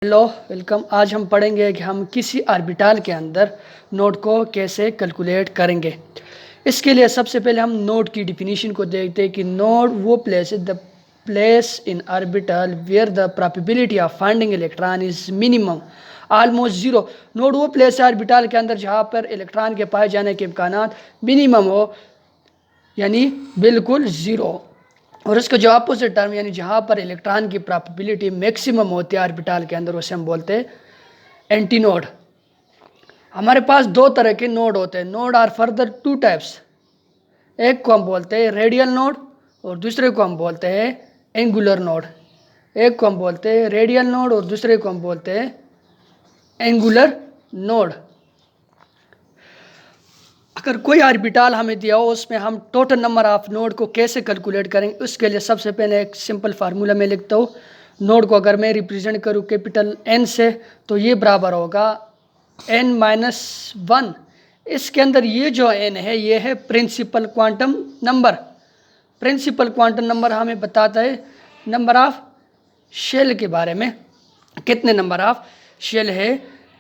Hello welcome. आज हम पढ़ेंगे कि हम किसी ऑर्बिटल के अंदर नोड को कैसे कैलकुलेट करेंगे। इसके लिए सबसे पहले हम नोड की डिफिनीशन को देखते हैं कि नोड वो place is the place in orbital where the probability of finding electron is minimum almost zero. Node वो प्लेस है ऑर्बिटल के अंदर जहाँ पर इलेक्ट्रॉन के पाए जाने के इम्कानात मिनिमम हो, यानी बिल्कुल ज़ीरो। और इसका जो अपोजिट टर्म यानी जहाँ पर इलेक्ट्रॉन की प्रोबेबिलिटी मैक्सिमम होती है ऑर्बिटल के अंदर, उसे हम बोलते हैं एंटी नोड। हमारे पास दो तरह के नोड होते हैं। Node are further two types. एक को हम बोलते हैं रेडियल नोड और दूसरे को हम बोलते हैं एंगुलर नोड। एक को हम बोलते हैं रेडियल नोड और दूसरे को हम बोलते हैं एंगुलर नोड। अगर कोई ऑर्बिटल हमें दिया हो उसमें हम टोटल नंबर ऑफ नोड को कैसे कैलकुलेट करेंगे, उसके लिए सबसे पहले एक सिंपल फार्मूला मैं लिखता हूँ। नोड को अगर मैं रिप्रेजेंट करूँ कैपिटल एन से तो ये बराबर होगा n-1। इसके अंदर ये जो n है ये है principal quantum number. Principal quantum number हमें बताता है नंबर ऑफ शेल के बारे में, कितने नंबर ऑफ शेल है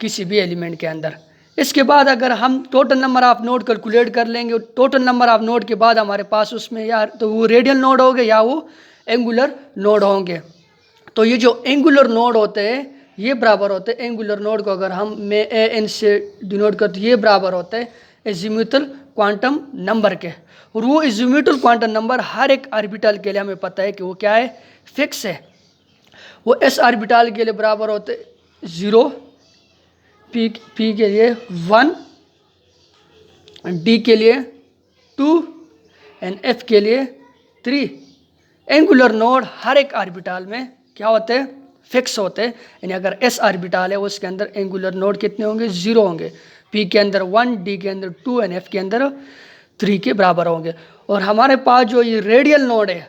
किसी भी एलिमेंट के अंदर। इसके बाद अगर हम total number of node calculate कर लेंगे, टोटल नंबर ऑफ नोड के बाद हमारे पास उसमें यार तो वो रेडियल नोड होंगे या वो एंगुलर नोड होंगे। तो ये जो एंगुलर नोड होते हैं ये बराबर होते हैं, एंगुलर नोड को अगर हम में ए एन से डिनोट करते ये बराबर होते हैं एजीमुथल क्वांटम नंबर के। और वो एजीमुथल क्वांटम नंबर हर एक ऑर्बिटल के लिए हमें पता है कि वो क्या है, फिक्स है। वो एस ऑर्बिटल के लिए बराबर होते 0, पी के लिए 1, डी के लिए 2 एंड एफ के लिए 3। एंगुलर नोड हर एक ऑर्बिटल में क्या होते हैं, फिक्स होते हैं। यानी अगर एस ऑर्बिटल है उसके अंदर एंगुलर नोड कितने होंगे, 0 होंगे। पी के अंदर 1, डी के अंदर 2 एंड एफ के अंदर 3 के बराबर होंगे। और हमारे पास जो ये रेडियल नोड है,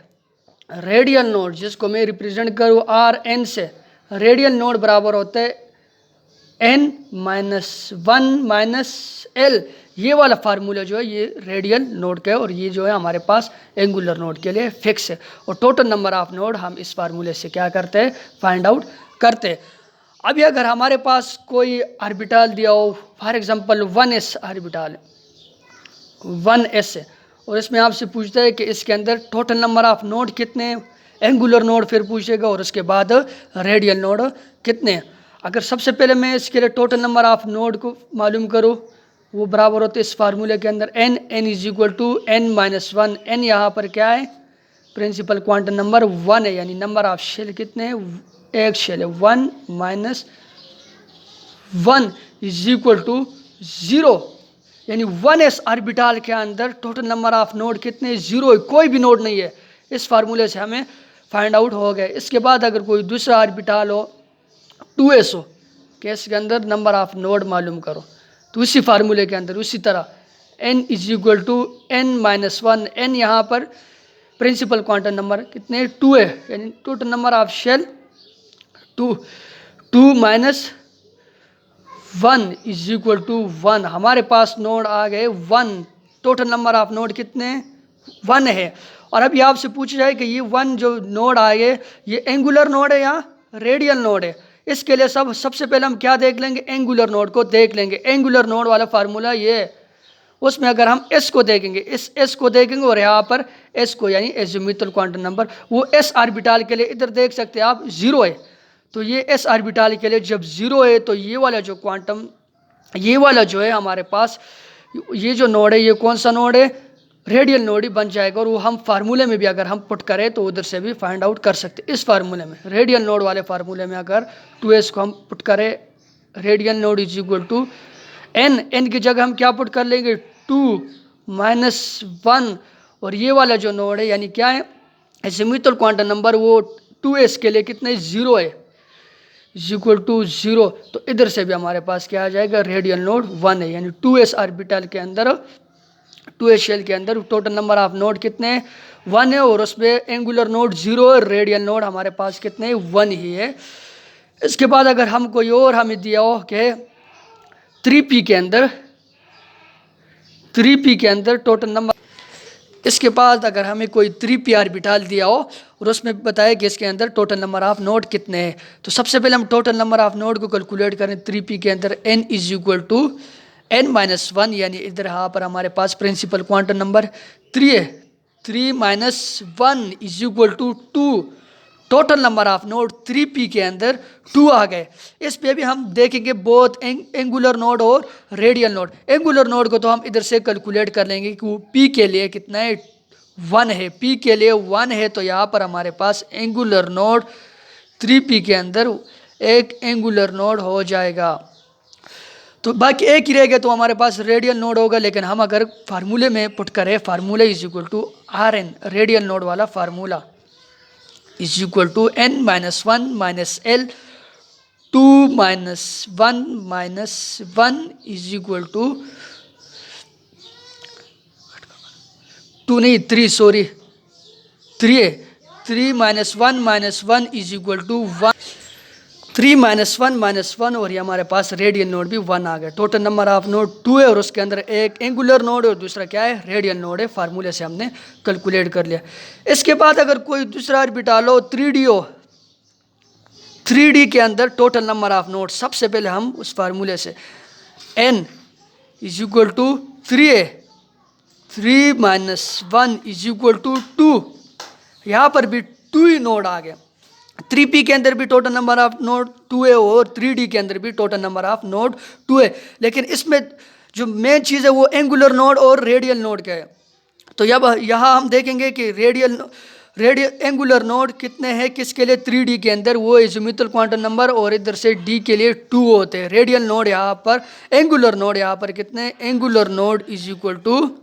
रेडियल नोड जिसको मैं रिप्रेजेंट करूँ आर एन से, रेडियल नोड बराबर होते हैं n-1 - ये वाला फार्मूला जो है ये रेडियल नोड का है और ये जो है हमारे पास एंगुलर नोड के लिए फिक्स है। और टोटल नंबर ऑफ नोड हम इस फार्मूले से क्या करते हैं, फाइंड आउट करते हैं। अभी अगर हमारे पास कोई ऑर्बिटल दिया हो, for example 1s orbital 1s है और इसमें आपसे पूछता है कि इसके अंदर टोटल नंबर ऑफ नोड कितने हैं, एंगुलर नोड फिर पूछेगा और उसके बाद रेडियल नोड कितने हैं। अगर सबसे पहले मैं इसके लिए टोटल नंबर ऑफ नोड को मालूम करूँ, वो बराबर होते इस फार्मूले के अंदर n is equal to n-1। n यहाँ पर क्या है, प्रिंसिपल क्वांटम नंबर 1 है, यानी नंबर ऑफ शेल कितने हैं, एक शेल है। 1 - 1 इज इक्वल टू 0, यानी 1s ऑर्बिटल के अंदर टोटल नंबर ऑफ नोड कितने, 0 है, कोई भी नोड नहीं है। इस फार्मूले से हमें फाइंड आउट हो गए। इसके बाद अगर कोई दूसरा ऑर्बिटल हो 2s हो, केस के अंदर नंबर ऑफ नोड मालूम करो, तो उसी फार्मूले के अंदर उसी तरह n is equal to n-1। n यहाँ पर प्रिंसिपल क्वांटम नंबर कितने, 2 है, यानी total number of shell 2 - 1 is equal to 1। हमारे पास नोड आ गए 1, टोटल नंबर ऑफ नोड कितने 1 है। और अभी आपसे पूछा जाए कि ये 1 जो नोड आ गए ये एंगुलर नोड है या रेडियल नोड है। इसके लिए सबसे पहले हम क्या देख लेंगे, एंगुलर नोड को देख लेंगे। एंगुलर नोड वाला फार्मूला ये है, उसमें अगर हम एस को देखेंगे, इस एस को देखेंगे और यहाँ पर एस को यानी एजीमुथल क्वांटम नंबर, वो एस ऑर्बिटल के लिए इधर देख सकते हैं आप 0 है। तो ये एस ऑर्बिटल के लिए जब 0 है तो ये वाला जो क्वांटम, ये वाला जो है हमारे पास ये जो नोड है ये कौन सा नोड है, रेडियल नोड ही बन जाएगा। और वो हम फार्मूले में भी अगर हम पुट करें तो उधर से भी फाइंड आउट कर सकते। इस फार्मूले में रेडियल नोड वाले फार्मूले में अगर 2s को हम पुट करें, radial node is equal to n की जगह हम क्या पुट कर लेंगे 2 - 1। और ये वाला जो नोड है यानी क्या है, एजीमुथल क्वांटम नंबर वो 2s के लिए कितने 0 है, इज इक्वल टू 0। तो इधर से भी हमारे पास क्या आ जाएगा, रेडियल नोड 1 है, यानी 2s ऑर्बिटल के अंदर 2s शेल के अंदर टोटल नंबर ऑफ नोड कितने 1 है और उसमें एंगुलर नोड 0 है, रेडियल नोड हमारे पास कितने 1 ही है। इसके बाद अगर हम कोई और हमें दिया हो कि 3p के अंदर टोटल नंबर, इसके बाद अगर हमें कोई 3p ऑर्बिटल दिया हो और उसमें बताया कि इसके अंदर टोटल नंबर ऑफ नोड कितने हैं। तो सबसे पहले हम टोटल नंबर ऑफ नोड को कैलकुलेट करें। 3p के अंदर n is equal to n-1, यानी इधर यहाँ पर हमारे पास प्रिंसिपल क्वांटम नंबर 3 है। 3-1 is equal to 2। Total number of node 3p के अंदर 2 आ गए। इस पे भी हम देखेंगे बोथ एंगुलर नोड और रेडियल नोड। एंगुलर नोड को तो हम इधर से कैलकुलेट कर लेंगे कि वो p के लिए कितना है, 1 है। p के लिए 1 है, तो यहाँ पर हमारे पास एंगुलर नोड 3p के अंदर एक एंगुलर नोड हो जाएगा। तो बाकी एक ही रहेगा, तो हमारे पास रेडियल नोड होगा। लेकिन हम अगर फार्मूले में पुट करें, formula is equal to Rn, radial node वाला formula is equal to n-1 minus L 2-1 minus 1 is equal to 2 नहीं 3, सॉरी 3 है। 3-1 minus 1 is equal to 1। 3-1 minus 1, और ये हमारे पास रेडियल नोड भी 1 आ गया। टोटल नंबर ऑफ नोड 2 है, और उसके अंदर एक एंगुलर नोड और दूसरा क्या है, रेडियल नोड है। फार्मूले से हमने कैलकुलेट कर लिया। इसके बाद अगर कोई दूसरा ऑर्बिटल हो, 3D हो, 3D के अंदर टोटल नंबर ऑफ नोड, सबसे पहले हम उस फार्मूले से n इज इक्वल टू 3 है। 3-1 इज इक्वल टू 2। यहाँ पर भी 2 ही नोड आ गया। 3p के अंदर भी टोटल नंबर ऑफ नोड 2 है, और 3d के अंदर भी टोटल नंबर ऑफ नोड 2 है। लेकिन इसमें जो मेन चीज़ है वो एंगुलर नोड और रेडियल नोड का है। तो अब यहाँ हम देखेंगे कि रेडियल एंगुलर नोड कितने हैं किसके लिए, 3d के अंदर वो एजिमुथल क्वांटम नंबर, और इधर से d के लिए 2 होते हैं। रेडियल नोड यहाँ पर, एंगुलर नोड यहाँ पर कितने, angular node is equal to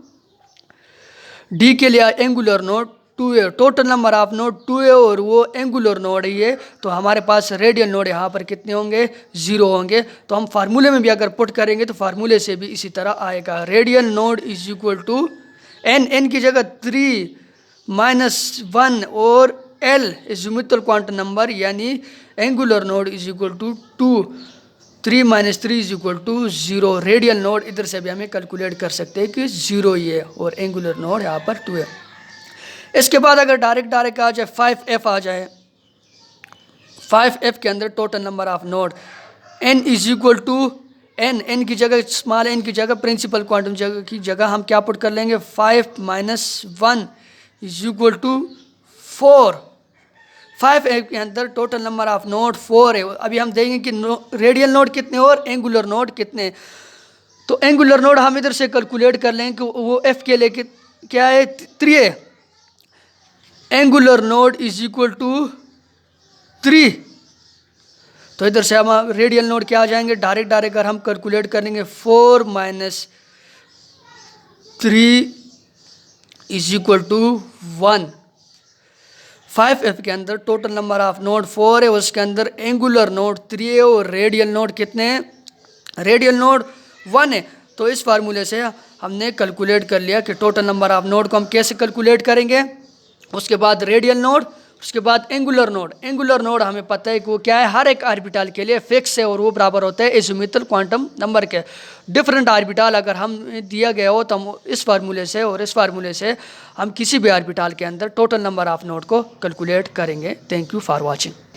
d के लिए एंगुलर नोड 2 है। टोटल नंबर ऑफ नोड 2 है, और वो एंगुलर नोड है ये। तो हमारे पास रेडियल नोड यहाँ पर कितने होंगे, 0 होंगे। तो हम फार्मूले में भी अगर पुट करेंगे तो फार्मूले से भी इसी तरह आएगा। Radial node is equal to n की जगह 3-1 और L एजिमुथल क्वांटम नंबर, यानी angular node is equal to 2। 3-3 is equal to 0। Radial node इधर से भी हमें कैलकुलेट कर सकते हैं कि 0 ही है, और एंगुलर नोड यहाँ पर 2 है। इसके बाद अगर डायरेक्ट आ जाए, 5f आ जाए, 5f के अंदर total number of node n is equal to n की जगह, स्मॉल n की जगह, प्रिंसिपल क्वांटम की जगह हम क्या पुट कर लेंगे, 5-1 इज इक्वल टू 4। 5f के अंदर टोटल नंबर ऑफ नोड 4 है। अभी हम देखेंगे कि रेडियल नोड कितने और एंगुलर नोड कितने। तो एंगुलर नोड हम इधर से कैलकुलेट कर लेंगे कि वो f के लिए क्या है, 3 है। Angular node is equal to 3। तो इधर से हम रेडियल नोड क्या आ जाएंगे, डायरेक्ट अगर हम कैलकुलेट करेंगे, 4-3 इज इक्वल टू 1। 5f के अंदर टोटल नंबर ऑफ नोड 4 है, उसके अंदर एंगुलर नोड 3 है, और रेडियल नोड कितने हैं, रेडियल नोड 1 है। तो इस फार्मूले से हमने कैलकुलेट कर लिया कि टोटल नंबर ऑफ नोड को हम कैसे कैलकुलेट करेंगे। उसके बाद रेडियल नोड, उसके बाद एंगुलर नोड। एंगुलर नोड हमें पता है कि वो क्या है, हर एक ऑर्बिटल के लिए फिक्स है, और वो बराबर होता है एजिमुथल क्वांटम नंबर के। डिफरेंट ऑर्बिटल अगर हम दिया गया हो, तो हम इस फार्मूले से और इस फार्मूले से हम किसी भी ऑर्बिटल के अंदर टोटल नंबर ऑफ नोड को कैलकुलेट करेंगे। Thank you for watching.